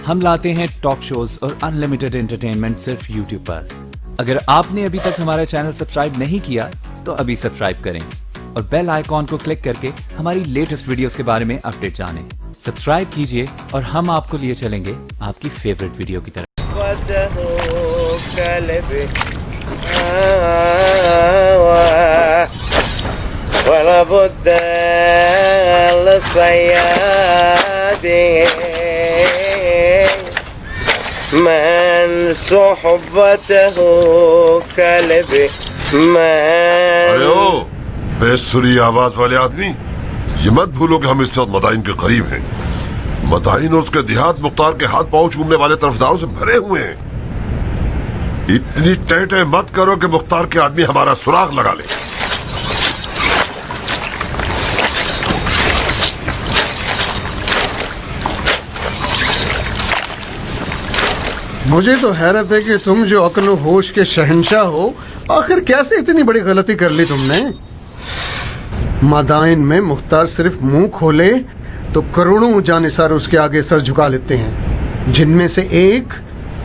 ہم لاتے ہیں ٹاک شوز اور انلمیٹڈ انٹرٹینمنٹ صرف یوٹیوب پر. اگر آپ نے ابھی تک ہمارا چینل سبسکرائب نہیں کیا تو ابھی سبسکرائب کریں اور بیل آئیکن کو کلک کر کے ہماری لیٹسٹ ویڈیوز کے بارے میں اپڈیٹ جانیں. سبسکرائب کیجئے اور ہم آپ کو لیے چلیں گے آپ کی فیوریٹ ویڈیو کی طرف. من صحبته كلب من. ارے او بے سری آواز والے آدمی، یہ مت بھولو کہ ہم اس وقت مدائن کے قریب ہیں. مدائن اور اس کے دیہات مختار کے ہاتھ پاؤں چومنے والے طرفداروں سے بھرے ہوئے ہیں. اتنی ٹہٹے مت کرو کہ مختار کے آدمی ہمارا سراغ لگا لے. مجھے تو حیرت ہے کہ تم جو عقل و ہوش کے شہنشاہ ہو، آخر کیسے اتنی بڑی غلطی کر لی تم نے؟ مدائن میں مختار صرف منہ کھولے تو کروڑوں جانثار اس کے آگے سر جھکا لیتے ہیں، جن میں سے ایک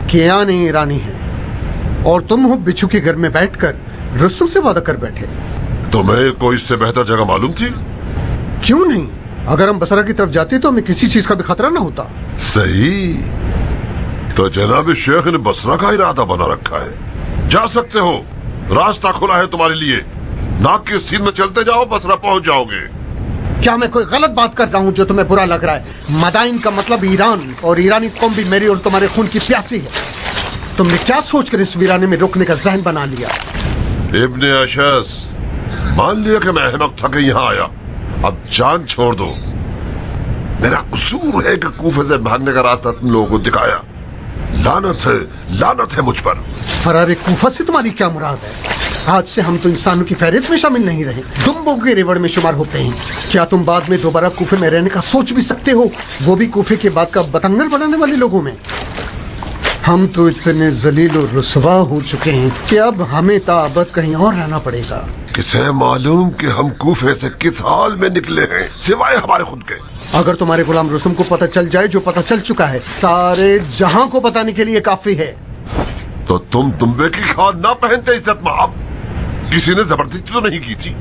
کیان ایرانی ہے، اور تم ہو بچھو کے گھر میں بیٹھ کر رسول سے وعدہ کر بیٹھے. تمہیں کوئی اس سے بہتر جگہ معلوم تھی؟ کیوں نہیں؟ اگر ہم بصرہ کی طرف جاتے تو ہمیں کسی چیز کا بھی خطرہ نہ ہوتا. صحیح. تو جناب شیخ نے بصرہ کا ارادہ بنا رکھا ہے. جا سکتے ہو، راستہ کھلا ہے تمہارے لیے. ناک کی سین میں چلتے جاؤ، بصرہ پہنچ جاؤ گے. کیا میں کوئی غلط بات کر رہا ہوں جو تمہیں برا لگ رہا ہے؟ مدائن کا مطلب ایران، اور ایرانی قوم بھی میری اور تمہارے خون کی پیاسی ہے. تم نے کیا سوچ کر اس ویرانے میں رکنے کا ذہن بنا لیا؟ ابن اشعث، مان لیا کہ میں احمق تھا کہ یہاں آیا. اب جان چھوڑ دو. میرا قصور ہے کہ کوفے سے بھاگنے کا راستہ تم لوگوں کو دکھایا. لعنت ہے مجھ پر. فرار کوفہ سے تمہاری کیا مراد ہے؟ آج سے ہم تو انسانوں کی فہرست میں شامل نہیں رہے، دمبوں کے ریوڑ میں شمار ہوتے ہیں. کیا تم بعد میں دوبارہ کوفے میں رہنے کا سوچ بھی سکتے ہو، وہ بھی کوفے کے بعد کا بتنگڑ بنانے والے لوگوں میں؟ ہم تو اتنے ذلیل و رسوا ہو چکے ہیں کہ اب ہمیں تابت کہیں اور رہنا پڑے گا. کسے معلوم کہ ہم کوفے سے کس حال میں نکلے ہیں سوائے ہمارے خود کے. اگر تمہارے غلام رستم کو پتہ چل جائے جو پتہ چل چکا ہے، سارے جہاں کو بتانے کے لیے کافی ہے. تو تم دمبے کی کھاد نہ پہنتے عزت مآب. کسی نے زبردستی تو نہیں کی تھی.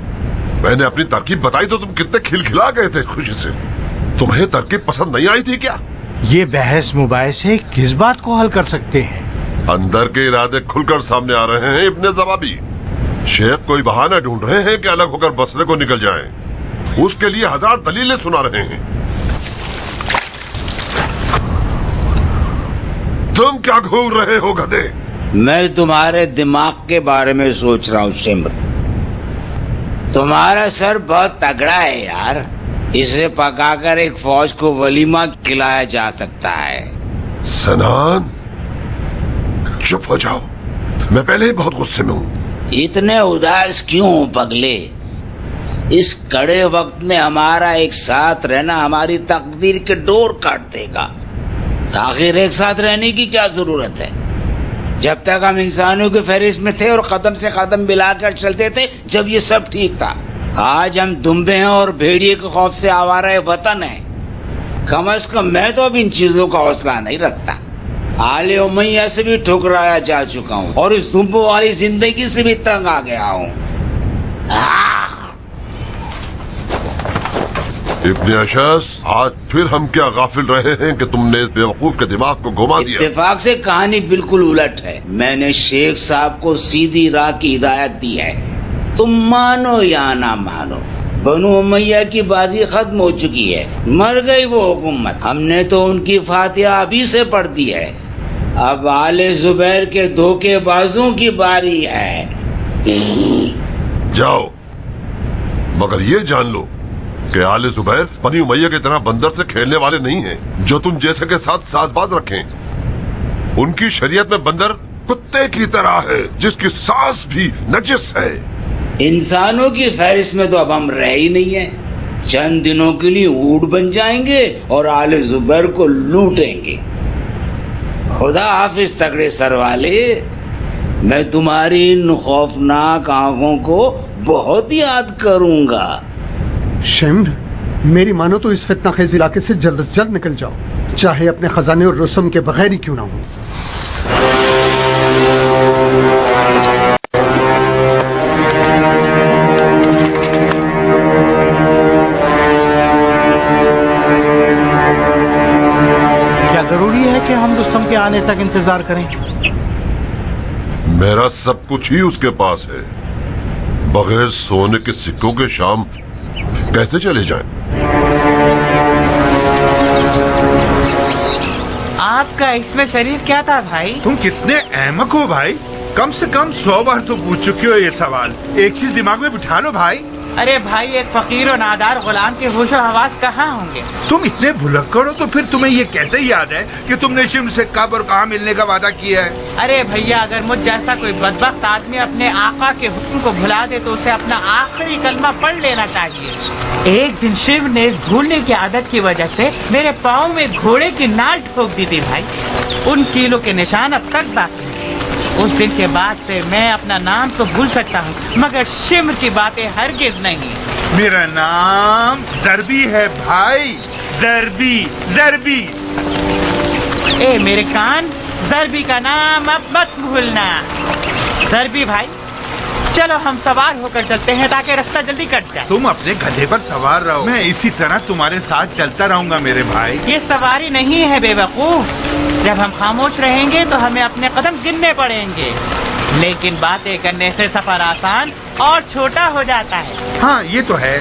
میں نے اپنی ترکیب بتائی تو تم کتنے کھلکھلا گئے تھے خوشی سے. تمہیں ترکیب پسند نہیں آئی تھی کیا؟ یہ بحث مباحثے کس بات کو حل کر سکتے ہیں؟ اندر کے ارادے کھل کر سامنے آ رہے ہیں ابن زبابی. شیخ کوئی بہانہ ڈھونڈ رہے ہیں کہ الگ ہو کر بصرے کو نکل جائیں. اس کے لیے ہزار دلیلیں سنا رہے ہیں. تم کیا گھور رہے ہو گدھے؟ میں تمہارے دماغ کے بارے میں سوچ رہا ہوں شمر. تمہارا سر بہت تگڑا ہے یار. اسے پکا کر ایک فوج کو ولیمہ کھلایا جا سکتا ہے. سنان چپ ہو جاؤ، میں پہلے ہی بہت غصے میں ہوں. اتنے اداس کیوں ہوں پگلے؟ اس کڑے وقت میں ہمارا ایک ساتھ رہنا ہماری تقدیر کے ڈور کاٹ دے گا. آخر ایک ساتھ رہنے کی کیا ضرورت ہے؟ جب تک ہم انسانوں کے فہرست میں تھے اور قدم سے قدم ملا کر چلتے تھے، جب یہ سب ٹھیک تھا. آج ہم دمبے ہیں اور بھیڑیے کے خوف سے آوارہ وطن ہیں. کم از کم میں تو اب ان چیزوں کا حوصلہ نہیں رکھتا. آل امیہ سے بھی ٹھکرایا جا چکا ہوں اور اس دمبوں والی زندگی سے بھی تنگ آ گیا ہوں. ابن اشعث، آج پھر ہم کیا غافل رہے ہیں کہ تم نے اس بیوقوف کے دماغ کو گھما دیا. اتفاق سے کہانی بالکل الٹ ہے. میں نے شیخ صاحب کو سیدھی راہ کی ہدایت دی ہے. تم مانو یا نہ مانو، بنو امیہ کی بازی ختم ہو چکی ہے. مر گئی وہ حکومت. ہم نے تو ان کی فاتحہ ابھی سے پڑھ دی ہے. اب آل زبیر کے دھوکے بازوں کی باری ہے. جاؤ، مگر یہ جان لو کہ آل زبیر بنی امیہ کی طرح بندر سے کھیلنے والے نہیں ہیں جو تم جیسے کے ساتھ ساز باز رکھیں. ان کی شریعت میں بندر کتے کی طرح ہے جس کی سانس بھی نجس ہے. انسانوں کی فہرست میں تو اب ہم رہ ہی نہیں ہیں. چند دنوں کے لیے اونٹ بن جائیں گے اور آل زبیر کو لوٹیں گے. خدا حافظ تگڑے سر والے. میں تمہاری ان خوفناک آنکھوں کو بہت یاد کروں گا. شمر، میری مانو تو اس فتنہ خیز علاقے سے جلد از جلد نکل جاؤ. चाहे अपने खजाने और रस्म के बगैर ही क्यों ना हो। क्या जरूरी है कि हम रुस्तम के आने तक इंतजार करें? मेरा सब कुछ ही उसके पास है, बगैर सोने के सिक्कों के शाम कैसे चले जाएं? आपका इसमें शरीफ क्या था भाई? तुम कितने अहमक हो भाई, कम से कम 100 बार तो पूछ चुके हो ये सवाल। एक चीज दिमाग में बिठा लो भाई, अरे भाई, एक फकीर और नादार गुलाम के होशो हवास कहाँ होंगे? तुम इतने भुलक्कड़ हो तो फिर तुम्हें ये कैसे याद है कि तुमने शिम से कब और कहाँ मिलने का वादा किया है? अरे भैया, अगर मुझ जैसा कोई बदबख्त आदमी अपने आका के हुक्म को भुला दे तो उसे अपना आखिरी कलमा पढ़ लेना चाहिए। एक दिन शिव ने इस भूलने की आदत की वजह से मेरे पाँव में घोड़े की नाल ठोक दी थी भाई। उन कीलों के निशान अब तक बाकी हैं। उस दिन के बाद से मैं अपना नाम तो भूल सकता हूँ, मगर शिम्र की बातें हरगिज नहीं। मेरा नाम जरबी है भाई, जरबी जरबी। ए मेरे कान, जरबी का नाम अब मत भूलना। जरबी भाई, चलो हम सवार होकर चलते हैं ताकि रास्ता जल्दी कट जाए। तुम अपने गधे पर सवार रहो, मैं इसी तरह तुम्हारे साथ चलता रहूंगा मेरे भाई। ये सवारी नहीं है बेवकूफ। जब हम खामोश रहेंगे तो हमें अपने कदम गिनने पड़ेंगे, लेकिन बातें करने से सफर आसान और छोटा हो जाता है। हाँ ये तो है,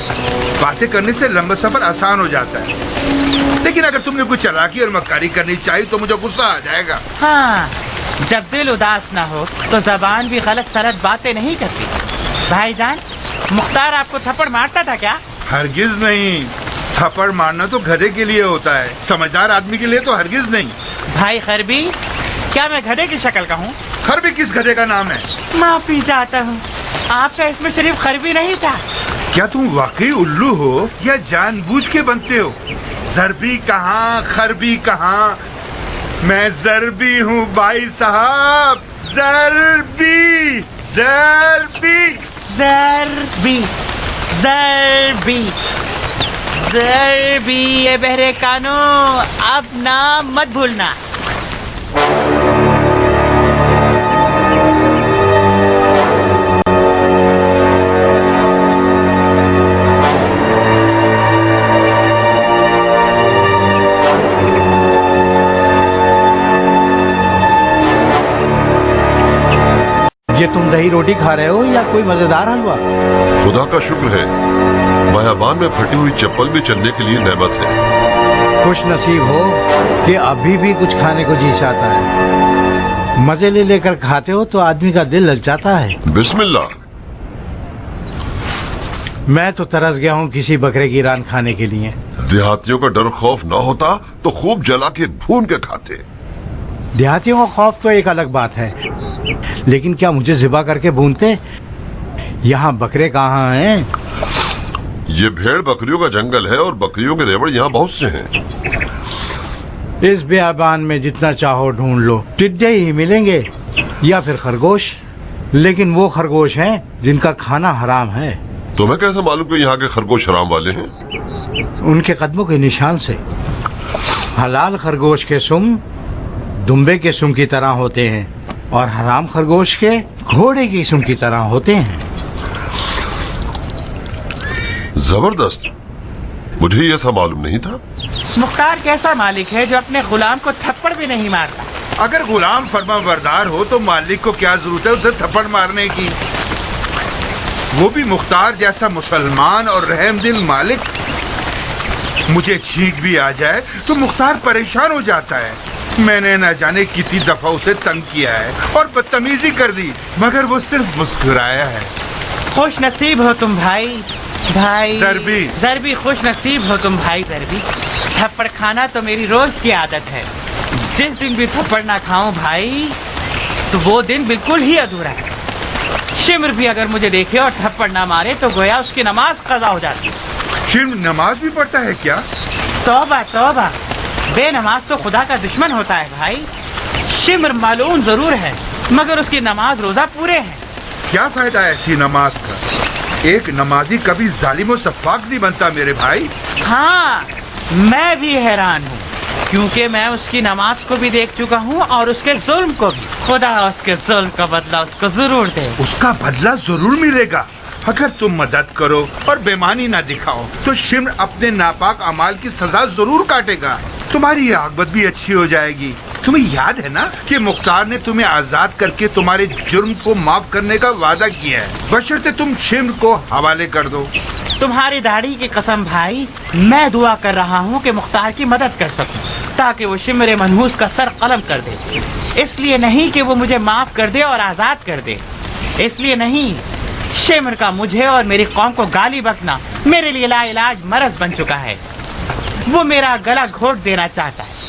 बातें करने से लंबा सफर आसान हो जाता है, लेकिन अगर तुमने कुछ चालाकी और मक्कारी करनी चाहिए तो मुझे गुस्सा आ जाएगा। हाँ, जब दिल उदास ना हो तो जबान भी गलत सलत बातें नहीं करती। भाईजान, मुख्तार आपको थप्पड़ मारता था क्या? हरगिज नहीं, थप्पड़ मारना तो गधे के लिए होता है, समझदार आदमी के लिए तो हरगिज नहीं। भाई खरबी, क्या मैं गधे की शक्ल का हूँ? खरबी किस गधे का नाम है? माफी चाहता हूँ, आपका इसमें शरीफ खरबी नहीं था। क्या तुम वाकई उल्लू हो या जानबूझ के बनते हो? जरबी कहाँ, खरबी कहाँ? मैं जरबी हूँ भाई साहब, जरबी जरबी जरबी जरबी जरबी। ये बहरे कानो, अब नाम मत भूलना। ये तुम दही रोटी खा रहे हो या कोई मजेदार हलवा? खुदा का शुक्र है, बयाबान में फटी हुई चप्पल भी चलने के लिए नेमत है। खुश नसीब हो कि अभी भी कुछ खाने को जी चाहता है। मजे ले लेकर खाते हो तो आदमी का दिल ललचाता है। बिस्मिल्लाह। मैं तो तरस गया हूँ किसी बकरे की रान खाने के लिए। देहातियों का डर खौफ ना होता तो खूब जला के भून के खाते। देहातियों का खौफ तो एक अलग बात है, लेकिन क्या मुझे ज़िबा करके भूनते? यहाँ बकरे कहाँ हैं? ये भेड़ बकरियों का जंगल है और बकरियों के रेवड़ यहाँ बहुत से हैं। इस बेआबान में जितना चाहो ढूंढ लो, टिड्डे ही मिलेंगे या फिर खरगोश, लेकिन वो खरगोश हैं जिनका खाना हराम है। तुम्हें कैसे मालूम कि यहाँ के खरगोश हराम वाले हैं? उनके कदमों के निशान से। हलाल खरगोश के सुम दुम्बे के सुम की तरह होते हैं और हराम खरगोश के घोड़े की सुम की तरह होते हैं। जबरदस्त, मुझे ये सब मालूम नहीं था। मुख्तार कैसा मालिक है जो अपने गुलाम को थप्पड़ भी नहीं मारता? अगर गुलाम फरमाबरदार हो तो मालिक को क्या जरूरत है उसे थप्पड़ मारने की? वो भी मुख्तार जैसा मुसलमान और रहमदिल मालिक। मुझे छींक भी आ जाए तो मुख्तार परेशान हो जाता है। मैंने न जाने कितनी दफा उसे तंग किया है और बदतमीजी कर दी, मगर वो सिर्फ मुस्कुराया है। खुश नसीब हो तुम भाई। भाई जरबी। जरबी, खुश नसीब हो तुम भाई जरबी। थप्पड़ खाना तो मेरी रोज की आदत है। जिस दिन भी थप्पड़ ना खाऊं भाई तो वो दिन बिल्कुल ही अधूरा है। शिम्र भी अगर मुझे देखे और थप्पड़ ना मारे तो गोया उसकी नमाज कज़ा हो जाती है। शिम्र नमाज भी पढ़ता है क्या? तौबा तौबा, बेनमाज तो खुदा का दुश्मन होता है भाई। शिम्र मालूम जरूर है मगर उसकी नमाज रोजा पूरे हैं। क्या फायदा ऐसी नमाज का? एक नमाजी कभी जालिम और सफाक नहीं बनता मेरे भाई। हाँ, मैं भी हैरान हूँ। क्योंकि मैं उसकी नमाज को भी देख चुका हूँ और उसके जुल्म को भी। खुदा उसके जुल्म का बदला उसको जरूर दे। उसका बदला जरूर मिलेगा अगर तुम मदद करो और बेईमानी ना दिखाओ तो शिम्र अपने नापाक अमाल की सजा जरूर काटेगा। तुम्हारी आकबत भी अच्छी हो जाएगी। तुम्हें याद है ना कि मुख्तार ने तुम्हें आजाद करके तुम्हारे जुर्म को माफ करने का वादा किया है, बशर्ते तुम शिम्र को हवाले कर दो। तुम्हारी दाढ़ी की कसम भाई, मैं दुआ कर रहा हूँ कि मुख्तार की मदद कर सकूं ताकि वो शिम्र मनहूस का सर कलम कर दे। इसलिए नहीं कि वो मुझे माफ कर दे और आजाद कर दे, इसलिए नहीं। शिम्र का मुझे और मेरी कौम को गाली बकना मेरे लिए लाइलाज मरज बन चुका है। वो मेरा गला घोट देना चाहता है।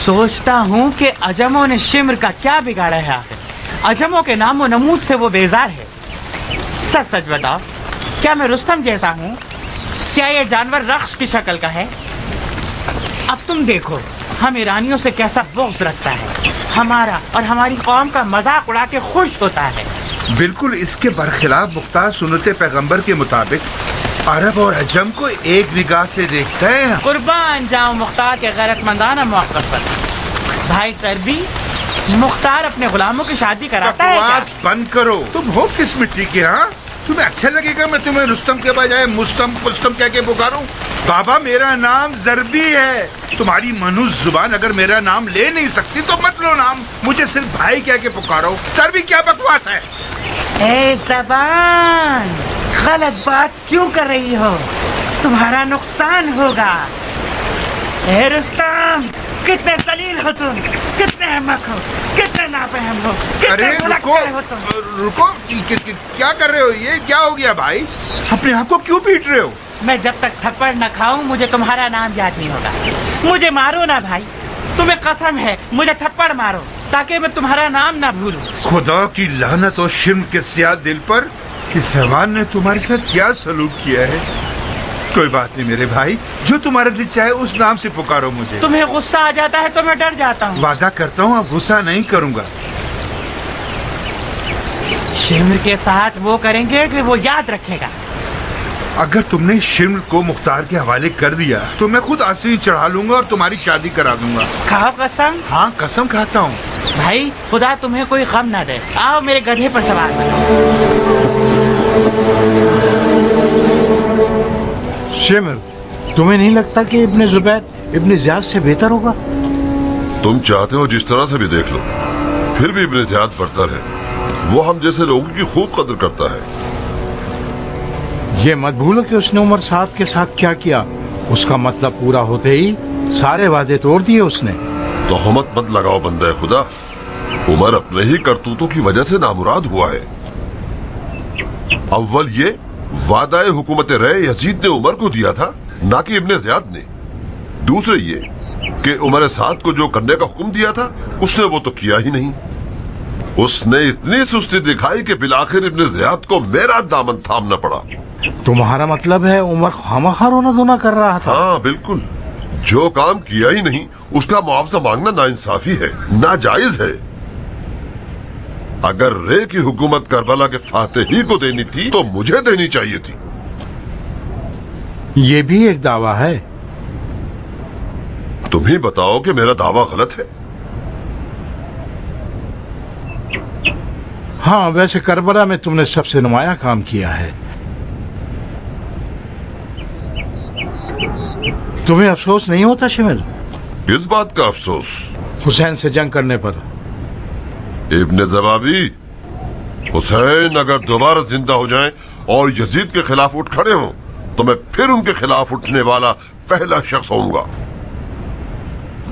सोचता हूँ कि अजमों ने शिम्र का क्या बिगाड़ा है। आखिर अजमों के नामो नमूद से वो बेजार है। सच सच बताओ, क्या मैं रुस्तम जैसा हूँ? क्या ये जानवर रख्स की शक्ल का है? अब तुम देखो हम ईरानियों से कैसा बुग़्ज़ रखता है, हमारा और हमारी कौम का मजाक उड़ा के खुश होता है। बिल्कुल इसके बरखिलाफ मुख्तार सुन्नते पैगंबर के मुताबिक अरब और अजम को एक निगाह से देखता है। कुर्बान जाऊं मुख्तार के गैरतमंदाना मौक़िफ़ पर। भाई तरबी, मुख्तार अपने गुलामों की शादी कराता है क्या? बकवास बंद करो। तुम हो किस मिट्टी के? हाँ, तुम्हें अच्छा लगेगा मैं तुम्हें रुस्तम के बजाय मुस्तम पुस्तम कह के पुकारूं? बाबा मेरा नाम जरबी है। तुम्हारी मनुष्य जुबान अगर मेरा नाम ले नहीं सकती तो मत लो नाम, मुझे सिर्फ भाई कह के पुकारो। जरबी क्या बकवास है? ए ज़बान, गलत बात क्यों कर रही हो? तुम्हारा नुकसान होगा। ए रुस्तम, कितने जलील हो तुम, कितने अहमक हो, कितने नाफहम हो, अरे कितने रुको, भुलक्कड़ हो तुम। रुको, क्या कर रहे हो? ये क्या हो गया भाई? अपने आप को क्यों पीट रहे हो? मैं जब तक थप्पड़ न खाऊं मुझे तुम्हारा नाम याद नहीं होगा। मुझे मारो ना भाई, तुम्हें कसम है, मुझे थप्पड़ मारो ताकि मैं तुम्हारा नाम ना भूलूं। खुदा की लानत और शिर्म के स्याह दिल पर, इस हैवान ने तुम्हारे साथ क्या सलूक किया है। कोई बात नहीं मेरे भाई, जो तुम्हारा दिल चाहे उस नाम से पुकारो मुझे। तुम्हें गुस्सा आ जाता है तो मैं डर जाता हूँ। वादा करता हूँ अब गुस्सा नहीं करूँगा। शिम्र के साथ वो करेंगे कि वो याद रखेगा। अगर तुमने शिम्र को मुख्तार के हवाले कर दिया तो मैं खुद आसीन चढ़ा लूंगा और तुम्हारी शादी करा दूंगा। खाओ कसम। हाँ कसम खाता हूँ। भाई खुदा तुम्हें कोई गम ना दे। आओ मेरे गधे पर सवार बनो। शिम्र, तुम्हें नहीं लगता कि इब्ने जुबैर इब्ने ज़ियाद से बेहतर होगा? तुम चाहते हो जिस तरह से भी देख लो, फिर भी इब्ने ज़ियाद बरतर है। वो हम जैसे लोगों की खूब कदर करता है। ये मत भूलो कि उसने उमर साहब के साथ क्या किया। उसका मतलब पूरा होते ही सारे वादे तोड़ दिए उसने। तोहमत मत लगाओ बंदे खुदा। उमर अपने ही करतूतों की वजह से नामुराद हुआ है। अव्वल ये वादाए हुकूमत रहे यजीद ने उमर को दिया था, ना कि इब्ने ज़ियाद ने। दूसरे ये कि उमर साद को जो करने का हुक्म दिया था उसने वो तो किया ही नहीं। उसने इतनी सुस्ती दिखाई कि बिलाखिर इब्ने ज़ियाद को मेरा दामन थामना पड़ा। तुम्हारा मतलब है उमर खामखा रोना धोना कर रहा था? हाँ बिल्कुल। जो काम किया ही नहीं उसका मुआवजा मांगना नाइंसाफी है, नाजायज है। अगर रे की हुकूमत करबला के फातेही को देनी थी तो मुझे देनी चाहिए थी। ये भी एक दावा है। तुम ही बताओ कि मेरा दावा गलत है। हाँ, वैसे करबला में तुमने सबसे नुमाया काम किया है। तुम्हें अफसोस नहीं होता शिमिर? किस बात का अफसोस? हुसैन से जंग करने पर। इब्ने ज़बाबी, हुसैन अगर दोबारा जिंदा हो जाएं और यजीद के खिलाफ उठ खड़े हों तो मैं फिर उनके खिलाफ उठने वाला पहला शख्स होऊंगा।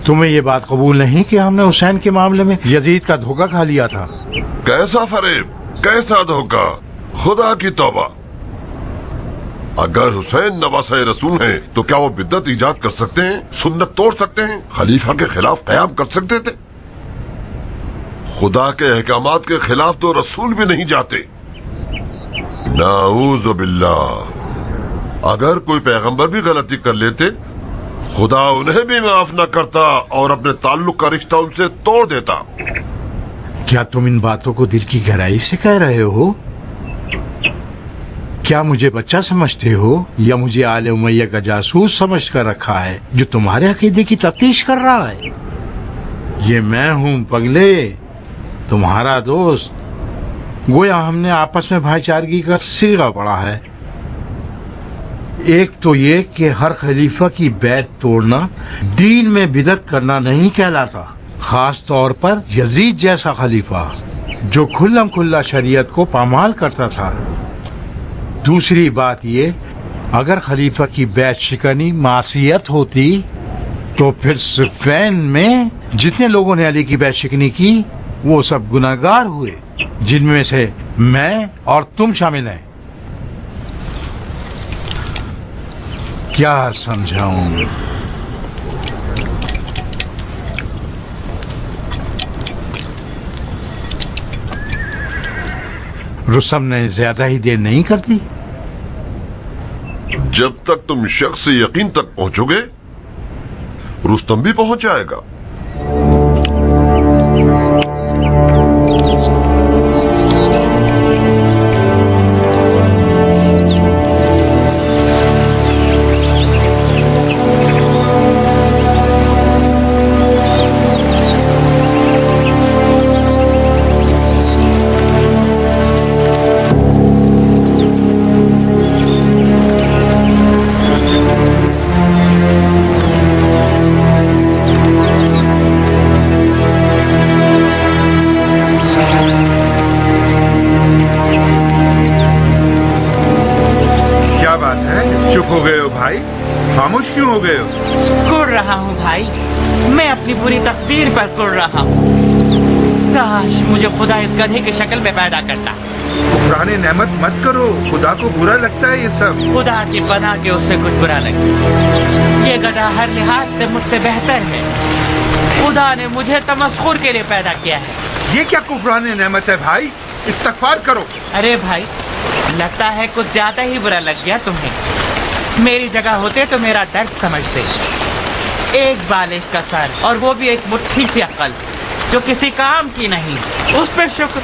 तुम्हें ये बात कबूल नहीं कि हमने हुसैन के मामले में यजीद का धोखा खा लिया था? कैसा फरेब, कैसा धोखा, खुदा की तौबा। अगर हुसैन नवासे रसूल हैं तो क्या वो बिद्दत इजाद कर सकते हैं, सुन्नत तोड़ सकते हैं, खलीफा के खिलाफ कयाम कर सकते थे? खुदा के अहकामात के खिलाफ तो रसूल भी नहीं जाते। नाऊज़ु बिल्लाह। अगर कोई पैगंबर भी गलती कर लेते खुदा उन्हें भी माफ न करता और अपने ताल्लुक का रिश्ता उनसे तोड़ देता। क्या तुम इन बातों को दिल की गहराई से कह रहे हो? क्या मुझे बच्चा समझते हो या मुझे आले उमैया का जासूस समझ कर रखा है जो तुम्हारे अकीदे की तफ्तीश कर रहा है? ये मैं हूँ पगले, तुम्हारा दोस्त। गोया हमने आपस में भाईचारगी का सीगा पड़ा है। एक तो ये कि हर खलीफा की बैत तोड़ना दीन में बिदअत करना नहीं कहलाता, खास तौर पर यजीद जैसा खलीफा जो खुल्लम खुल्ला शरीयत को पामाल करता था। दूसरी बात ये, अगर खलीफा की बैत शिकनी मासियत होती तो फिर सिफ़ैन में जितने लोगों ने अली की बैत शिकनी की वो सब गुनाहगार हुए, जिनमें से मैं और तुम शामिल हैं। क्या समझाऊं? रुस्तम ने ज्यादा ही देर नहीं कर दी। जब तक तुम शख्स से यकीन तक पहुंचोगे रुस्तम भी पहुंच जाएगा। खामोश क्यों हो गए हो? कुड़ रहा हूँ भाई, मैं अपनी बुरी तकदीर पर कुड़ रहा हूँ। काश मुझे खुदा इस गधे की शक्ल में पैदा करता। कुफराने नेमत मत करो, खुदा को बुरा लगता है ये सब। खुदा की पनाह के उससे कुछ बुरा लगे। ये गधा हर लिहाज से मुझसे बेहतर है। खुदा ने मुझे तमस्खुर के लिए पैदा किया है। ये क्या कुफराने नेमत है भाई? इस्तगफार करो। अरे भाई, लगता है कुछ ज्यादा ही बुरा लग गया तुम्हें। मेरी जगह होते तो मेरा दर्द समझते। एक बालिश का सर और वो भी एक मुट्ठी सी अक्ल जो किसी काम की नहीं, उस पर शुक्र,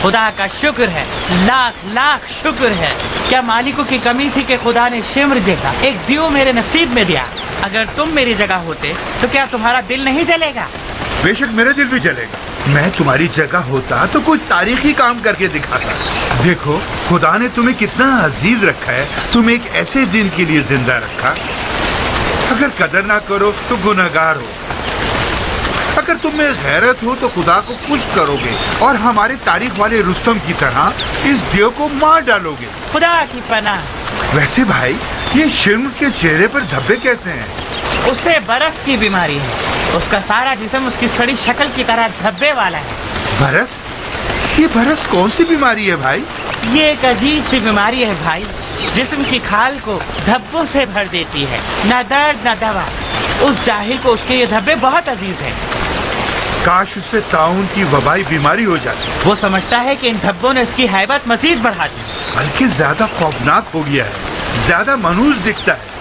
खुदा का शुक्र है, लाख लाख शुक्र है। क्या मालिकों की कमी थी कि खुदा ने शिम्र जैसा एक दियो मेरे नसीब में दिया। अगर तुम मेरी जगह होते तो क्या तुम्हारा दिल नहीं जलेगा? बेशक मेरा दिल भी जलेगा। मैं तुम्हारी जगह होता तो कुछ तारीखी काम करके दिखाता। देखो खुदा ने तुम्हें कितना अजीज रखा है, तुम्हें एक ऐसे दिन के लिए जिंदा रखा। अगर कदर ना करो तो गुनहगार हो। अगर तुम में गैरत हो तो खुदा को खुश करोगे और हमारे तारीख वाले रुस्तम की तरह इस देव को मार डालोगे। खुदा की पनाह। वैसे भाई, ये शिर्म के चेहरे पर धब्बे कैसे हैं? उसे बरस की बीमारी है। उसका सारा जिस्म उसकी सड़ी शक्ल की तरह धब्बे वाला है। बरस? ये बरस कौन सी बीमारी है भाई? ये एक अजीब सी बीमारी है भाई, जिस्म की खाल को धब्बों से भर देती है। न दर्द न दवा। उस जाहिल को उसके ये धब्बे बहुत अजीज हैं। काश उससे ताउन की वबाई बीमारी हो जाती। वो समझता है कि इन धब्बों ने इसकी हैबत मजीद बढ़ा दी। बल्कि ज्यादा खौफनाक हो गया है, ज्यादा मनूस दिखता है।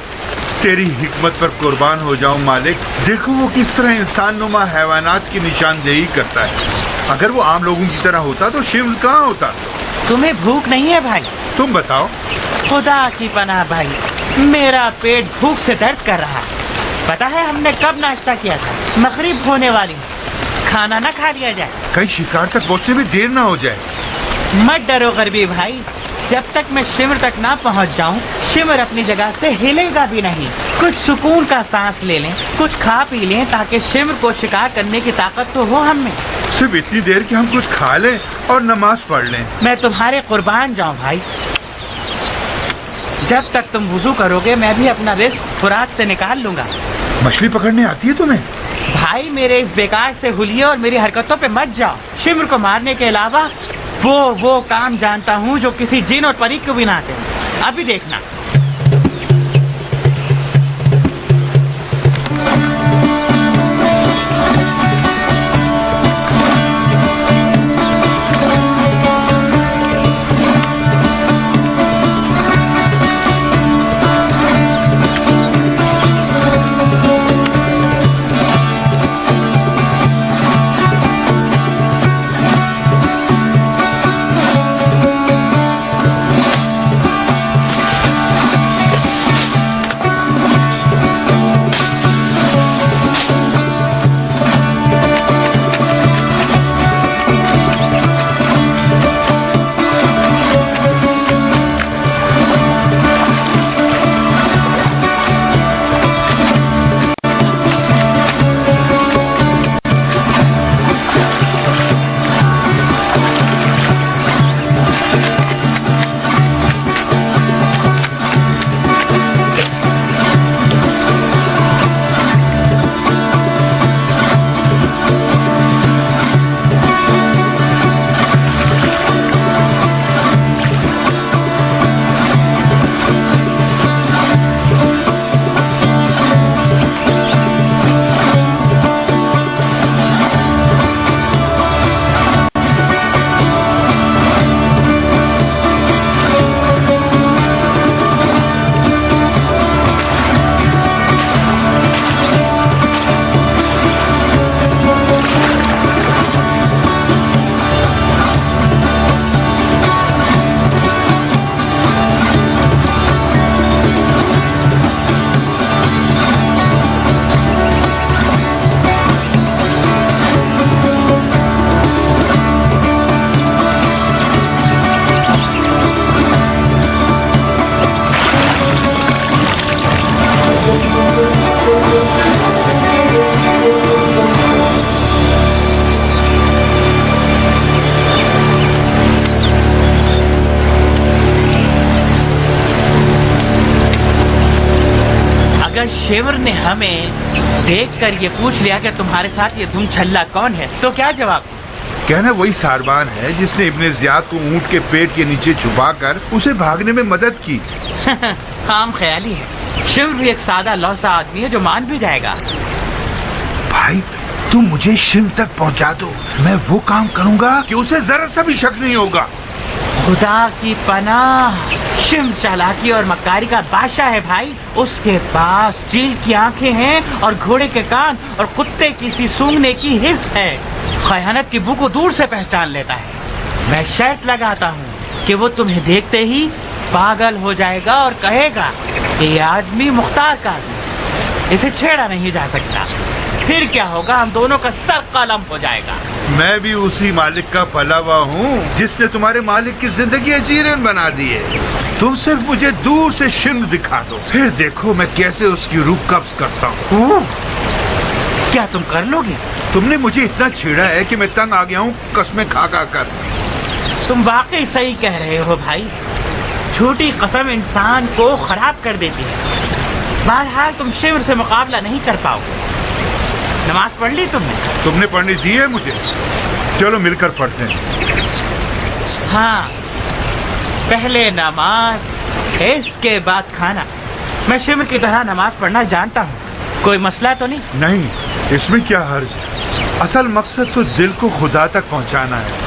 तेरी हिकमत पर कुर्बान हो जाऊं मालिक। देखो वो किस तरह इंसान नुमा हैवानात की निशानदेही करता है। अगर वो आम लोगों की तरह होता तो शिव कहाँ होता? तुम्हें भूख नहीं है भाई? तुम बताओ। खुदा की पनाह भाई, मेरा पेट भूख से दर्द कर रहा है। पता है हमने कब नाश्ता किया था? मगरिब होने वाली, खाना ना खा लिया जाए। कहीं शिकार तक पहुँचने में देर ना हो जाए। मत डरो गरबी भाई, जब तक मैं शिमर तक ना पहुंच जाऊं, शिमर अपनी जगह से हिलेगा भी नहीं। कुछ सुकून का सांस ले लें, कुछ खा पी लें, ताकि शिमर को शिकार करने की ताकत तो हो हम में। सिर्फ इतनी देर कि हम कुछ खा लें और नमाज पढ़ लें। मैं तुम्हारे कुर्बान जाऊं भाई। जब तक तुम वुजू करोगे मैं भी अपना रिस्क फुरात से निकाल लूंगा। मछली पकड़ने आती है तुम्हें? भाई मेरे इस बेकार से हुलिये और मेरी हरकतों पे मत जाओ। शिमर को मारने के अलावा वो काम जानता हूँ जो किसी जिन और परी को भी ना आते। अभी देखना। शिवर ने हमें देखकर ये पूछ लिया कि तुम्हारे साथ ये धुम छल्ला कौन है, तो क्या जवाब? कहना वही सारबान है जिसने इब्ने ज़ियाद को ऊंट के पेट के नीचे छुपाकर उसे भागने में मदद की। काम ख्याली है। शिवर भी एक सादा लौसा आदमी है जो मान भी जाएगा। भाई तुम मुझे शिव तक पहुंचा दो, मैं वो काम करूंगा कि उसे जरा सा भी शक नहीं होगा। खुदा की पनाह, शिव चालाकी और मक्कारी का बादशाह है भाई। उसके पास चील की आंखें हैं और घोड़े के कान और कुत्ते की सी सूंघने की हिस्स है। खयानत की बू को दूर से पहचान लेता है। मैं शर्त लगाता हूँ कि वो तुम्हें देखते ही पागल हो जाएगा और कहेगा कि ये आदमी मुख्तार का आदमी, इसे छेड़ा नहीं जा सकता। फिर क्या होगा, हम दोनों का सर कलम हो जाएगा। मैं भी उसी मालिक का पला हुआ हूँ जिससे तुम्हारे मालिक की जिंदगी अजीरन बना दी है। तुम सिर्फ मुझे दूर से शिव दिखा दो, फिर देखो मैं कैसे उसकी रूह कब्ज करता हूँ। क्या तुम कर लोगे? तुमने मुझे इतना छेड़ा है कि मैं तंग आ गया हूँ कसमें खा खा कर। तुम वाकई सही कह रहे हो भाई, झूठी कसम इंसान को खराब कर देती है। बहरहाल तुम शिव से मुकाबला नहीं कर पाओगे। नमाज पढ़ ली तुमने पढ़नी दी है मुझे, चलो मिलकर पढ़ते हैं। हाँ, पहले नमाज, इसके बाद खाना। मैं शिव की तरह नमाज पढ़ना जानता हूँ, कोई मसला तो नहीं? नहीं, इसमें क्या हर्ज है। असल मकसद तो दिल को खुदा तक पहुँचाना है।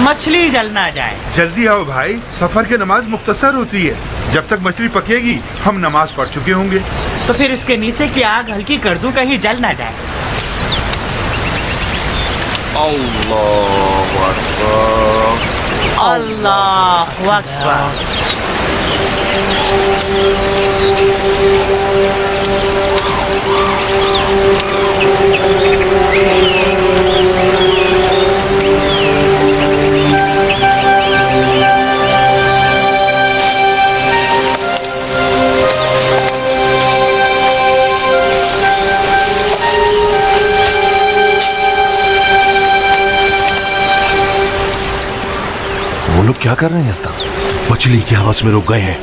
मछली जल ना जाए। जल्दी आओ भाई, सफर की नमाज मुख्तसर होती है। जब तक मछली पकेगी हम नमाज पढ़ चुके होंगे। तो फिर इसके नीचे की आग हल्की कर दूं, कहीं जल ना जाए। अल्लाहु अकबर, अल्लाहु अकबर। वो लोग क्या कर रहे हैं यस्ता? मछली की आवाज में रुक गए हैं।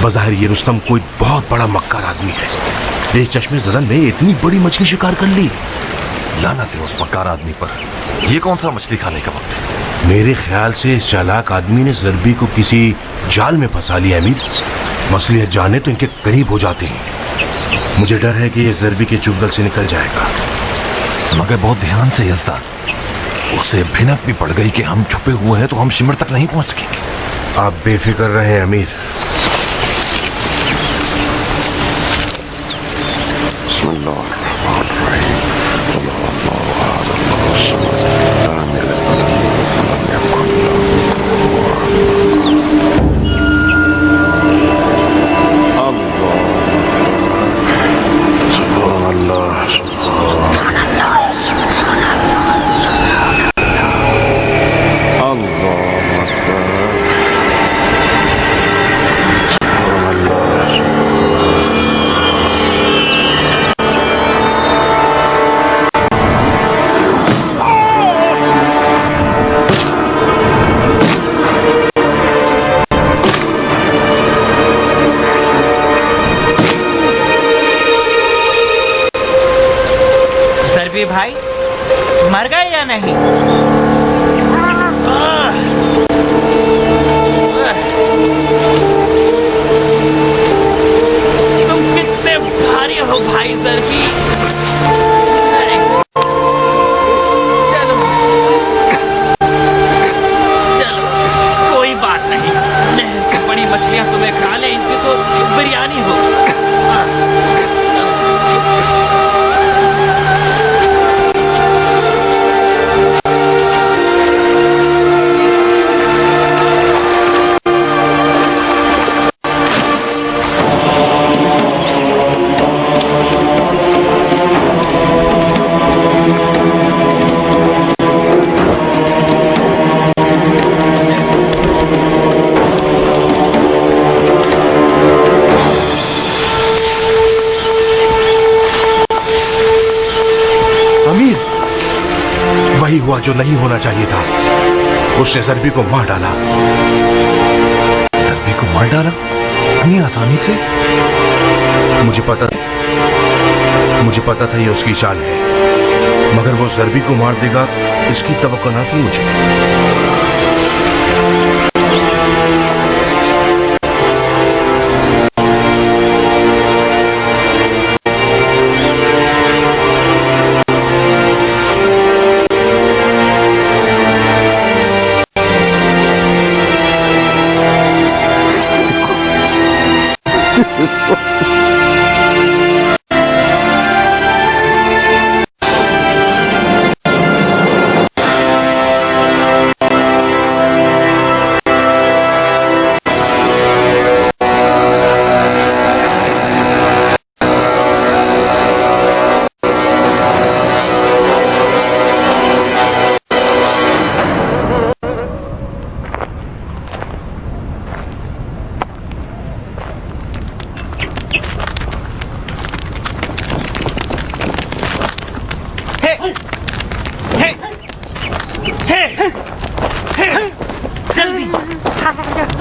बज़ाहिर ये रुस्तम कोई बहुत बड़ा मक्कार आदमी है। एक चश्मे ज़रन ने इतनी बड़ी मछली शिकार कर ली। लानत है उस मक्कार आदमी पर। ये कौन सा मछली खाने का वक्त है? मेरे ख्याल से इस चालाक आदमी ने ज़रबी को किसी जाल में फंसा लिया। अमीर, मसलियत जाने तो इनके करीब हो जाते हैं। मुझे डर है कि ये ज़रबी के चुंगल से निकल जाएगा। मगर बहुत ध्यान से यस्ता, उसे भिनक भी पड़ गई कि हम छुपे हुए हैं तो हम शिमर तक नहीं पहुंच सकेंगे। आप बेफिक्र रहें अमीर। भाई मर गए या नहीं? तुम कितने भारी हो भाई ज़रबी। चलो चलो, कोई बात नहीं। नहर की बड़ी मछलियां तुम्हें खा ले, इनकी तो बिरयानी हो। वही हुआ जो नहीं होना चाहिए था। उसने ज़रबी को मार डाला। ज़रबी को मार डाला? इतनी आसानी से? मुझे पता मुझे पता था ये उसकी चाल है, मगर वो ज़र्बी को मार देगा इसकी तवक्को न थी मुझे।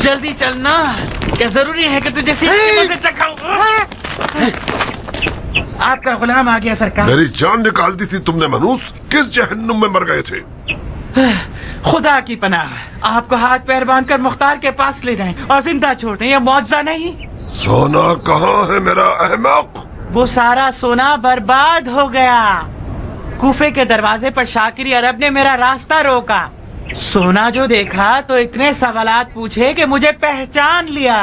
जल्दी चलना, क्या जरूरी है कि तुझे सीधे से चखाऊं? आपका गुलाम आ गया सरकार। मेरी जान निकाल दी थी तुमने मनूस, किस जहन्नुम में मर गए थे? खुदा की पनाह, आपको हाथ पैर बांध कर मुख्तार के पास ले जाएं और जिंदा छोड़ दें, ये मुआवजा नहीं। सोना कहाँ है मेरा अहमक? वो सारा सोना बर्बाद हो गया। कूफे के दरवाजे पर शाकिरी अरब ने मेरा रास्ता रोका। सोना जो देखा तो इतने सवालात पूछे कि मुझे पहचान लिया।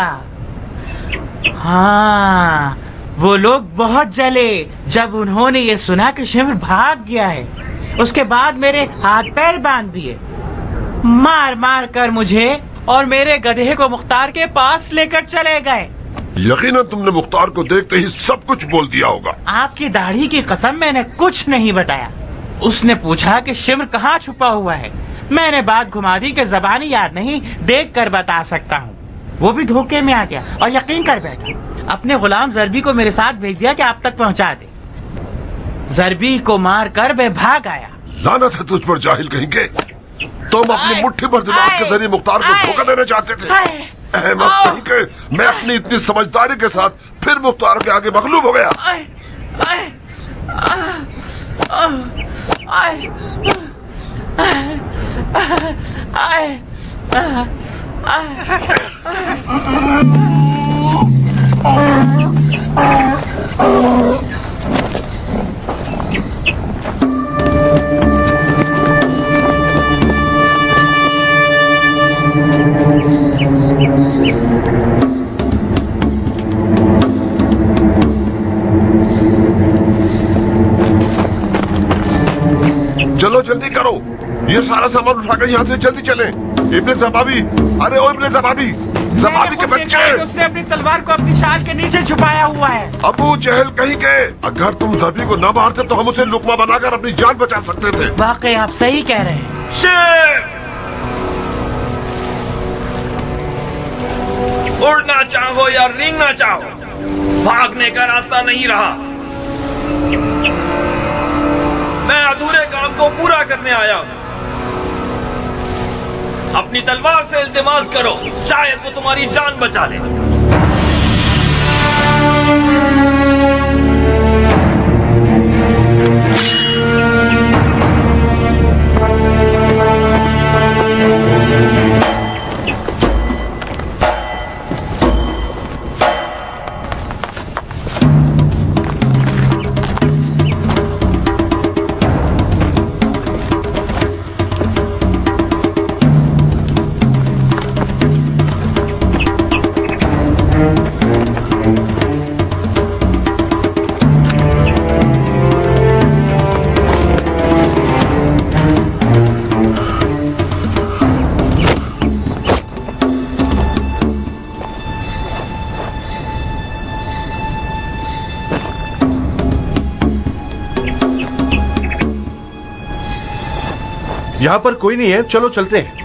हाँ, वो लोग बहुत जले जब उन्होंने ये सुना कि शिमर भाग गया है। उसके बाद मेरे हाथ पैर बांध दिए, मार मार कर मुझे और मेरे गधे को मुख्तार के पास लेकर चले गए। यकीनन तुमने मुख्तार को देखते ही सब कुछ बोल दिया होगा। आपकी दाढ़ी की कसम, मैंने कुछ नहीं बताया। उसने पूछा कि शिमर कहाँ छुपा हुआ है। मैंने बात घुमा दी कि ज़बानी याद नहीं, देख कर बता सकता हूँ। वो भी धोखे में आ गया और यकीन कर बैठा। अपने गुलाम ज़रबी को मेरे साथ भेज दिया कि आप तक पहुँचा दे। ज़रबी को मार कर मैं भाग आया। लानत है तुझ पर जाहिल कहेंगे। तुम अपनी मुट्ठी भर दिमाग के जरिए मुख्तार को धोखा देना चाहते थे। अहमद कहेंगे, मैं अपनी इतनी समझदारी के साथ फिर मुख्तार के आगे मगलूब हो गया। चलो जल्दी करो, ये सारा सामान उठाकर यहाँ से जल्दी चलें। इब्ने ज़बाबी, अरे ओ इब्ने ज़बाबी, ज़बाबी के बच्चे। उसने अपनी तलवार को अपनी शाल के नीचे छुपाया हुआ है। अबू जहल कहीं के, अगर तुम ज़रबी को न मारते तो हम उसे लुकमा बनाकर अपनी जान बचा सकते थे। वाकई आप सही कह रहे हैं। शेर, उड़ना चाहो या रेंगना चाहो, भागने का रास्ता नहीं रहा। मैं अधूरे काम को पूरा करने आया हूं। अपनी तलवार से इल्तिमास करो, शायद वो तुम्हारी जान बचा ले। यहाँ पर कोई नहीं है, चलो चलते हैं।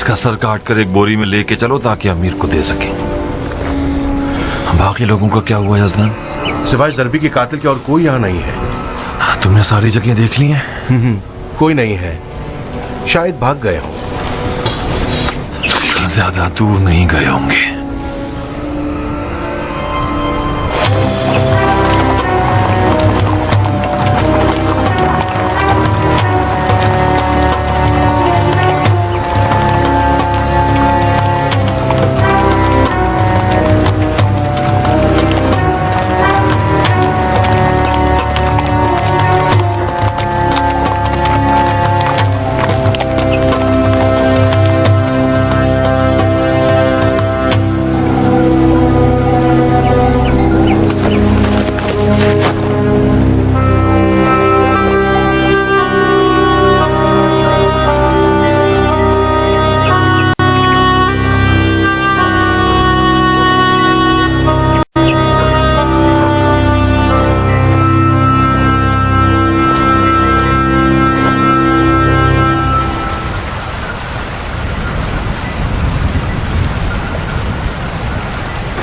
इसका सर काट कर एक बोरी में लेके चलो ताकि अमीर को दे सके। बाकी लोगों का क्या हुआ यजदान? सिवाय जरबी के कातिल के और कोई यहाँ नहीं है। तुमने सारी जगह देख ली हैं? कोई नहीं है, शायद भाग गए हो। ज्यादा दूर नहीं गए होंगे।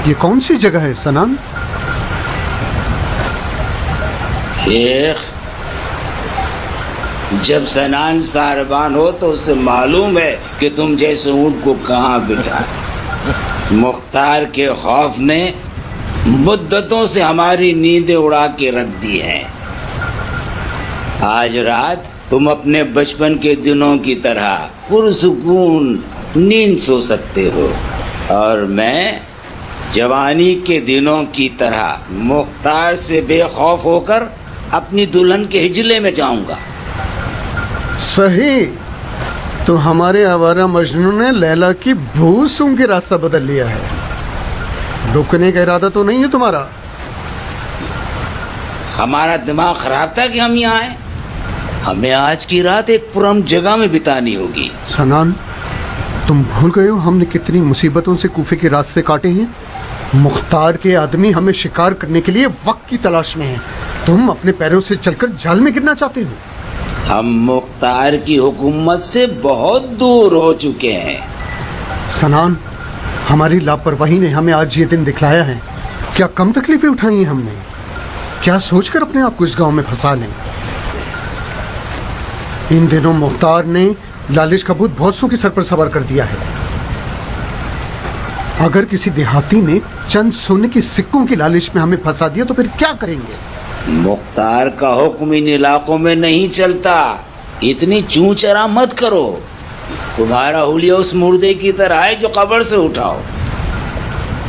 ये कौन सी जगह है सनान? शेख, जब सनान सारबान हो तो उसे मालूम है कि तुम जैसे ऊंट को कहाँ बिठा। मुख्तार के खौफ ने मुद्दतों से हमारी नींदें उड़ा के रख दी हैं। आज रात तुम अपने बचपन के दिनों की तरह पुरसुकून नींद सो सकते हो और मैं जवानी के दिनों की तरह मुख्तार से बेखौफ होकर अपनी दुल्हन के हिजले में जाऊंगा। सही, तो हमारे आवारा मजनू ने लैला की भूख सूंघ के रास्ता बदल लिया है। रुकने का इरादा तो नहीं है तुम्हारा? हमारा दिमाग खराब था कि हम यहाँ आए। हमें आज की रात एक पुरअमन जगह में बितानी होगी। सनान, तुम भूल गए हो हमने कितनी मुसीबतों से कूफे के रास्ते काटे हैं। मुख्तार के आदमी हमें शिकार करने के लिए वक्त की तलाश में हैं। तुम अपने पैरों से चलकर जाल में गिरना चाहते हो। हम मुख्तार की हुकूमत से बहुत दूर हो चुके हैं। सनान, हमारी लापरवाही ने हमें आज ये दिन दिखलाया है। क्या कम तकलीफें उठाई हैं हमने? क्या सोचकर अपने आप को इस गांव में फंसा लें? इन दिनों मुख्तार ने लालिश का भूत बहुत सौ के सर पर सवार कर दिया है। अगर किसी देहाती ने चंद सोने के सिक्कों की लालिश में हमें फंसा दिया तो फिर क्या करेंगे? मुख्तार का हुक्म इन इलाकों में नहीं चलता। इतनी चूं चरा मत करो। तुम्हारा हुलिया उस मुर्दे की तरह है जो कब्र से उठाओ।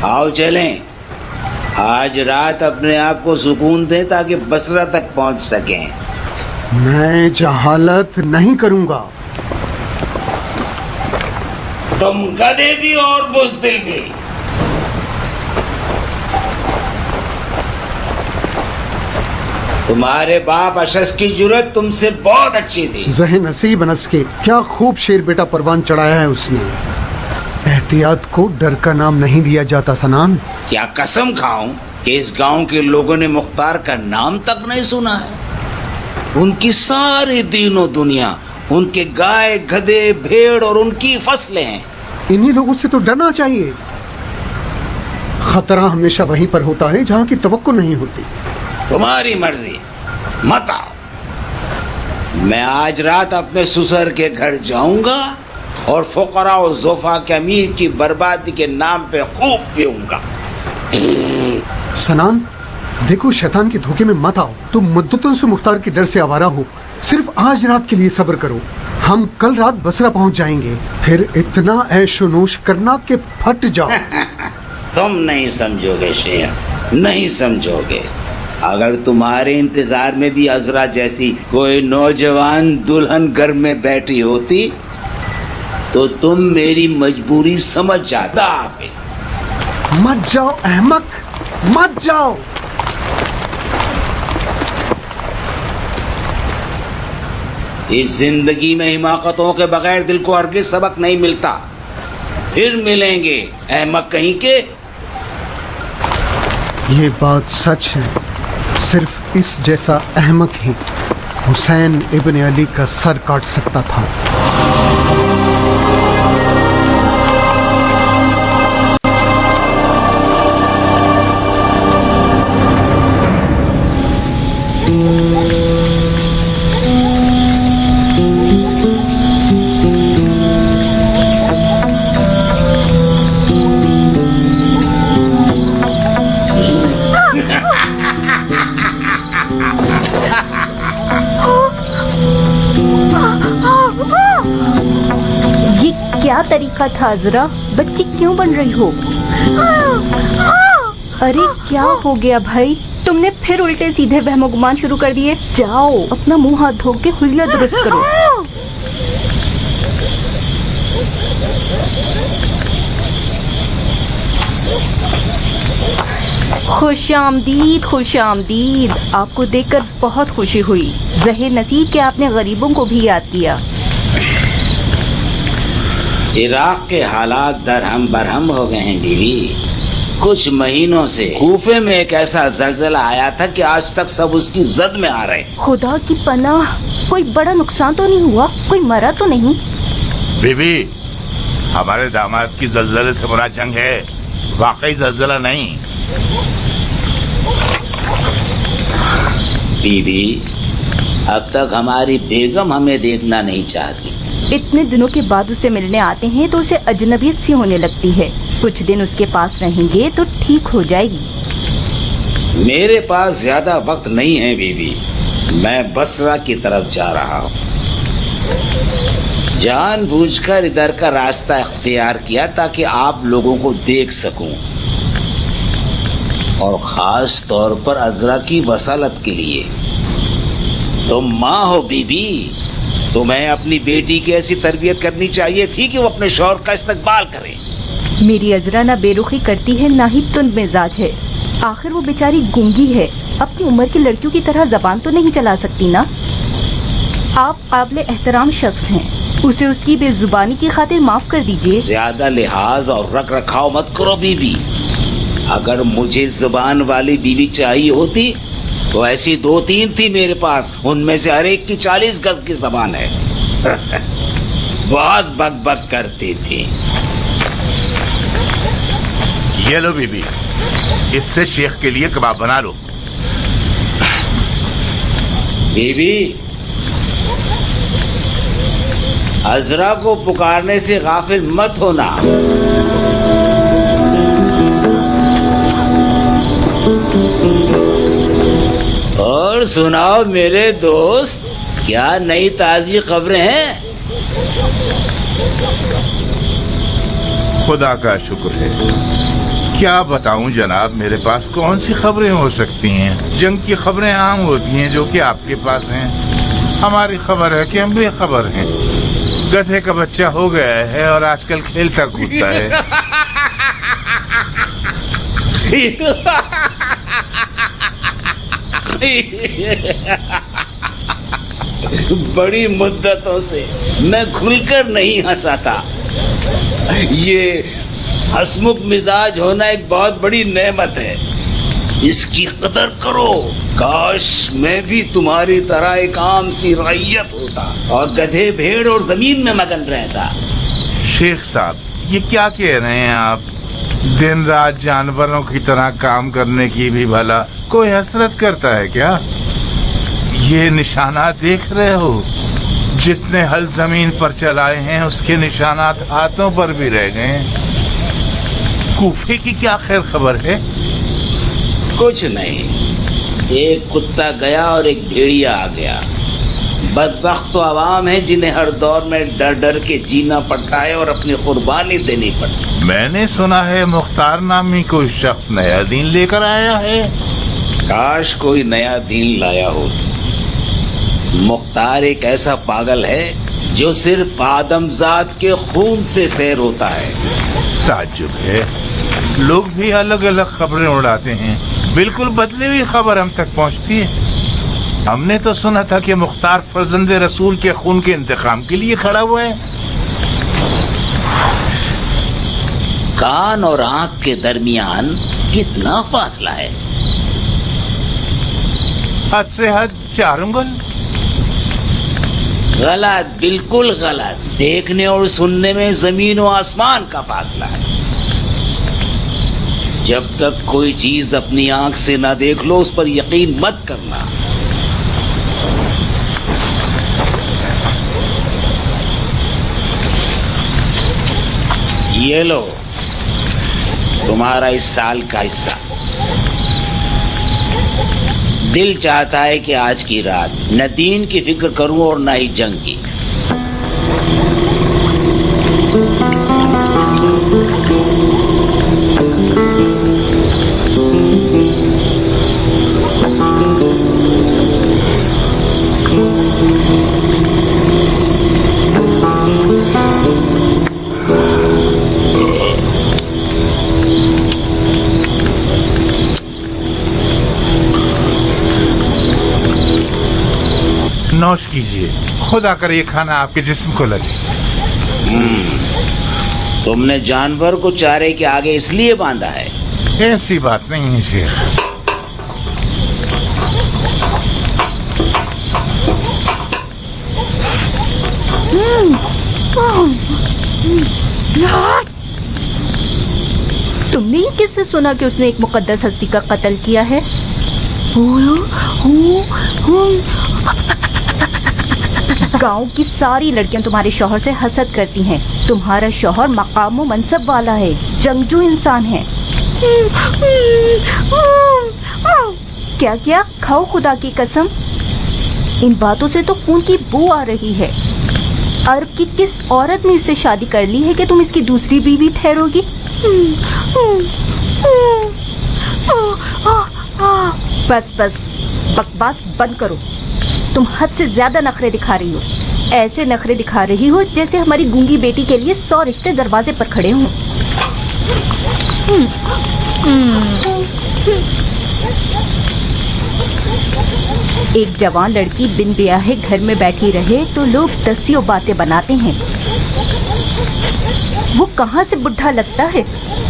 आओ चलें। आज रात अपने आप को सुकून दें ताकि बसरा तक पहुंच सकें। मैं जहालत नहीं करूंगा। तुम गधे भी और बुज़दिल भी। तुम्हारे बाप अशस की जुर्रत तुमसे बहुत अच्छी थी। ज़हे नसीब अनस के, क्या खूब शेर बेटा परवान चढ़ाया है उसने। एहतियात को डर का नाम नहीं दिया जाता सनान। क्या कसम खाऊं कि इस गांव के लोगों ने मुख्तार का नाम तक नहीं सुना है। उनकी सारी दीनों दुनिया उनके गाय, गधे, भेड़ और उनकी फसलें हैं। इन्हीं लोगों से तो डरना चाहिए। खतरा हमेशा वहीं पर होता है जहां की तवक्को नहीं होती। तुम्हारी मर्जी, मत आओ। मैं आज रात अपने ससुर के घर जाऊंगा और फुकरा और ज़ोफा के अमीर की बर्बादी के नाम पे खूब पीऊंगा। सनान, देखो शैतान के धोखे में मत आओ। तुम मुद्दतों से मुख्तार के डर से आवारा हो। सिर्फ आज रात के लिए सब्र करो। हम कल रात बसरा पहुंच जाएंगे। फिर इतना ऐशो नोश करना कि फट जाओ। तुम नहीं समझोगे शेख, नहीं समझोगे। अगर तुम्हारे इंतजार में भी अजरा जैसी कोई नौजवान दुल्हन घर में बैठी होती तो तुम मेरी मजबूरी समझ जाता। मत जाओ अहमक, मत जाओ। इस जिंदगी में हिमाकतों के बगैर दिल को हरगिज़ सबक नहीं मिलता। फिर मिलेंगे अहमक कहीं के। ये बात सच है। सिर्फ इस जैसा अहमक ही हुसैन इब्न अली का सर काट सकता था। तरीका था अजरा? बच्ची क्यों बन रही हो? अरे क्या हो गया भाई? तुमने फिर उल्टे सीधे वहम गुमान शुरू कर दिए। जाओ अपना मुंह हाथ धो के हुलिया दुरुस्त करो। खुश आमदीद, खुश आमदीद। आपको देखकर बहुत खुशी हुई। ज़हे नसीब कि आपने गरीबों को भी याद किया। इराक के हालात दरहम बरहम हो गए हैं बीवी। कुछ महीनों से कूफे में एक ऐसा जलजला आया था कि आज तक सब उसकी जद में आ रहे। खुदा की पनाह, कोई बड़ा नुकसान तो नहीं हुआ? कोई मरा तो नहीं? बीबी, हमारे दामाद की जलजले से बुरा जंग है, वाकई जलजला नहीं। बीबी, अब तक हमारी बेगम हमें देखना नहीं चाहती। इतने दिनों के बाद उसे मिलने आते हैं तो उसे अजनबियत सी होने लगती है। कुछ दिन उसके पास रहेंगे तो ठीक हो जाएगी। मेरे पास ज्यादा वक्त नहीं है बीबी, मैं बसरा की तरफ जा रहा हूँ। जानबूझकर इधर का रास्ता इख्तियार किया ताकि आप लोगों को देख सकूं, और खास तौर पर अजरा की वसालत के लिए। तुम माँ हो बीबी, तुम्हें अपनी बेटी की ऐसी तरबियत करनी चाहिए थी कि वो अपने शौहर का इस्तकबाल करे। मेरी अजरा ना बेरुखी करती है ना ही तुंद मिजाज है। आखिर वो बेचारी गूंगी है, अपनी उम्र की लड़कियों की तरह जबान तो नहीं चला सकती ना। आप काबिल एहतराम शख्स हैं, उसे उसकी बेजुबानी की खातिर माफ कर दीजिए। ज्यादा लिहाज और रख रखाव मत करो बीबी। अगर मुझे जुबान वाली बीवी चाहिए होती तो ऐसी 2-3 थी मेरे पास, उनमें से हर एक की 40 गज की जबान है। बहुत बक बक करती थी। ये लो बीबी, इससे शेख के लिए कबाब बना लो। बीबी, अजरा को पुकारने से गाफिल मत होना। और सुनाओ मेरे दोस्त, क्या नई ताजी खबरें हैं? खुदा का शुक्र है। क्या बताऊं जनाब, मेरे पास कौन सी खबरें हो सकती हैं? जंग की खबरें आम होती हैं जो कि आपके पास हैं। हमारी खबर है कि हम बेखबर हैं। गधे का बच्चा हो गया है और आजकल खेलता कूदता है। बड़ी मुद्दतों से मैं खुलकर नहीं हंसा था। ये हंसमुख मिजाज होना एक बहुत बड़ी नेमत है, इसकी कदर करो। काश मैं भी तुम्हारी तरह एक आम सी रैयत होता और गधे भेड़ और जमीन में मगन रहता। शेख साहब, ये क्या कह रहे हैं आप? दिन रात जानवरों की तरह काम करने की भी भला कोई हसरत करता है क्या? ये निशानात देख रहे हो? जितने हल जमीन पर चलाए हैं उसके निशानात हाथों पर भी रह गए हैं। कूफे की क्या खैर खबर है? कुछ नहीं, एक कुत्ता गया और एक भेड़िया आ गया। बदबख्त तो आवाम है जिन्हें हर दौर में डर डर के जीना पड़ता है और अपनी कुर्बानी देनी पड़ती है। मैंने सुना है मुख्तार नामी कोई शख्स नया दीन लेकर आया है। काश कोई नया दीन लाया हो। मुख्तार एक ऐसा पागल है जो सिर्फ आदमजात के खून से सैर होता है। ताज्जुब है, लोग भी अलग अलग खबरें उड़ाते हैं, बिल्कुल बदली हुई खबर हम तक पहुंचती है। हमने तो सुना था कि मुख्तार फर्जंदे रसूल के खून के इंतकाम के लिए खड़ा हुआ है। कान और आंख के दरमियान कितना फासला है? हद से हद 4 उंगल। गलत, बिल्कुल गलत। देखने और सुनने में जमीन और आसमान का फासला है। जब तक कोई चीज अपनी आंख से ना देख लो उस पर यकीन मत करना। ये लो तुम्हारा इस साल का हिस्सा। दिल चाहता है कि आज की रात न दीन की फिक्र करूं और न ही जंग की। नौश कीजिए, खुदा करे ये खाना आपके जिस्म को लगे। तुमने जानवर को चारे के आगे इसलिए बांधा है? ऐसी बात नहीं है शेख। तुमने ये किससे सुना कि उसने एक मुकद्दस हस्ती का कत्ल किया है? गांव की सारी लड़कियां तुम्हारे शौहर से हसद करती हैं। तुम्हारा शौहर मकाम व मनसब वाला है, जंगजू इंसान है। क्या क्या खाओ खुदा की कसम, इन बातों से तो खून की बू आ रही है। अरब की किस औरत ने इससे शादी कर ली है कि तुम इसकी दूसरी बीवी ठहरोगी? बस बस बकवास बंद करो। तुम हद से ज्यादा नखरे दिखा रही हो। ऐसे नखरे दिखा रही हो जैसे हमारी गूंगी बेटी के लिए 100 रिश्ते दरवाजे पर खड़े हों। एक जवान लड़की बिन ब्याहे घर में बैठी रहे तो लोग दसियों बातें बनाते हैं। वो कहाँ से बुढ़ा लगता है?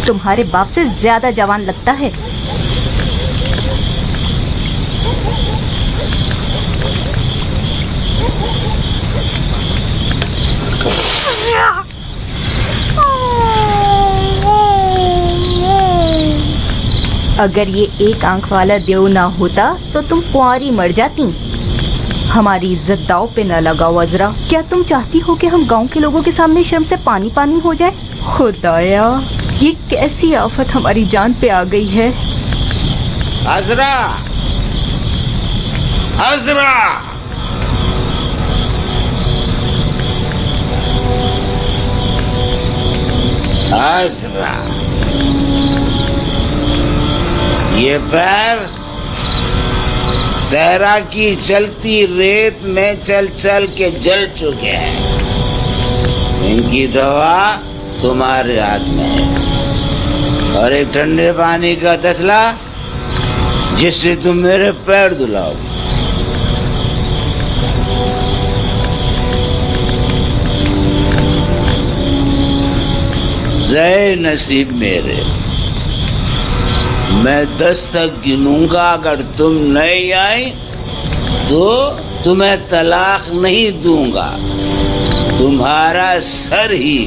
तुम्हारे बाप से ज्यादा जवान लगता है। अगर ये एक आंख वाला देव ना होता तो तुम कुंवारी मर जाती। हमारी इज्जत दाव पे न लगाओ अजरा। क्या तुम चाहती हो कि हम गांव के लोगों के सामने शर्म से पानी पानी हो जाए? खुदाया, ये कैसी आफत हमारी जान पे आ गई है। अजरा, अजरा, अजरा, ये पैर सहरा की चलती रेत में चल चल के जल चुके हैं। इनकी दवा तुम्हारे हाथ में है और एक ठंडे पानी का तसला जिससे तुम मेरे पैर धुलाओ। जय नसीब मेरे, मैं 10 तक गिनूंगा। अगर तुम नहीं आई तो तुम्हें तलाक नहीं दूंगा, तुम्हारा सर ही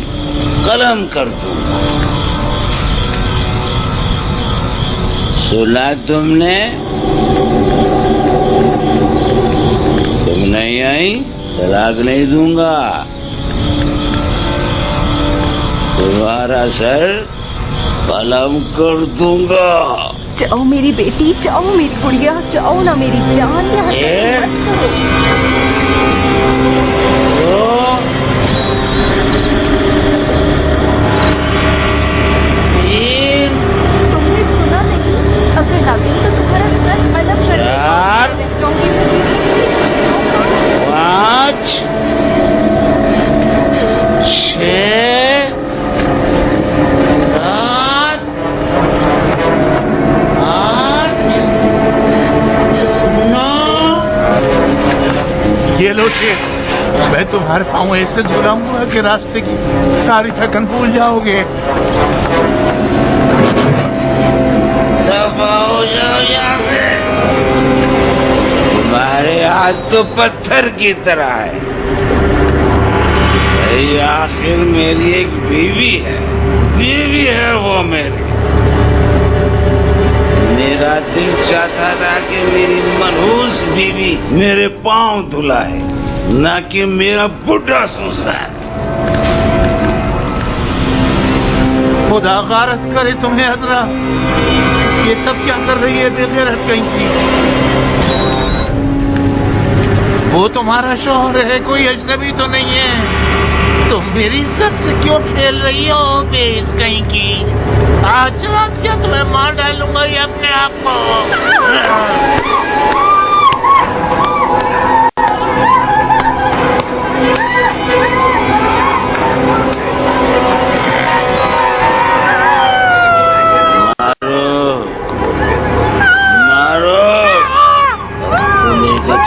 कलम कर दूंगा। सुना तुमने? तुम नहीं आई, तलाक नहीं दूंगा, तुम्हारा सर कलम कर दूंगा। जाओ मेरी बेटी, जाओ मेरी गुड़िया, जाओ ना मेरी जान। तुमने सुना नहीं? अगर ना गई तो तुम्हारा सर कलम कर दूंगा। 5 6 ये लो शेख, मैं तुम्हारे पाँव ऐसे झुलाऊंगा कि रास्ते की सारी थकन भूल जाओगे। दफा हो जाओ यहाँ से। तुम्हारे हाथ तो पत्थर की तरह है। आखिर मेरी एक बीवी है वो मेरी। मेरा दिल चाहता था कि मेरी मनहूस बीवी मेरे पांव धुलाए, ना कि मेरा बुढ़ा सूसा। खुदा गारत करे तुम्हें अजरा, ये सब क्या कर रही है बेगैरत कहीं की? वो तुम्हारा शौहर है, कोई अजनबी तो नहीं है। तुम मेरी इज्जत से क्यों खेल रही हो बेइज्जत कहीं की? आज रात क्या तुम्हें मार डालूंगा ये अपने आप को।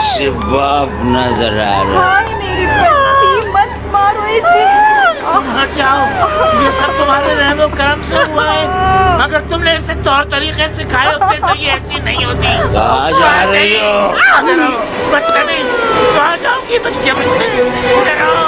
शबाब नजर आ रहा हाय मेरी बच्ची, मत मारो इसे। हट जाओ, ये सब तुम्हारे रहमो करम से हुआ है। अगर तुमने इसे तौर तरीके सिखाए होते तो ये ऐसी नहीं होती। कहाँ जा रही हो? बदतमीज, कहाँ जाओगी बच के मुझसे? इधर आओ।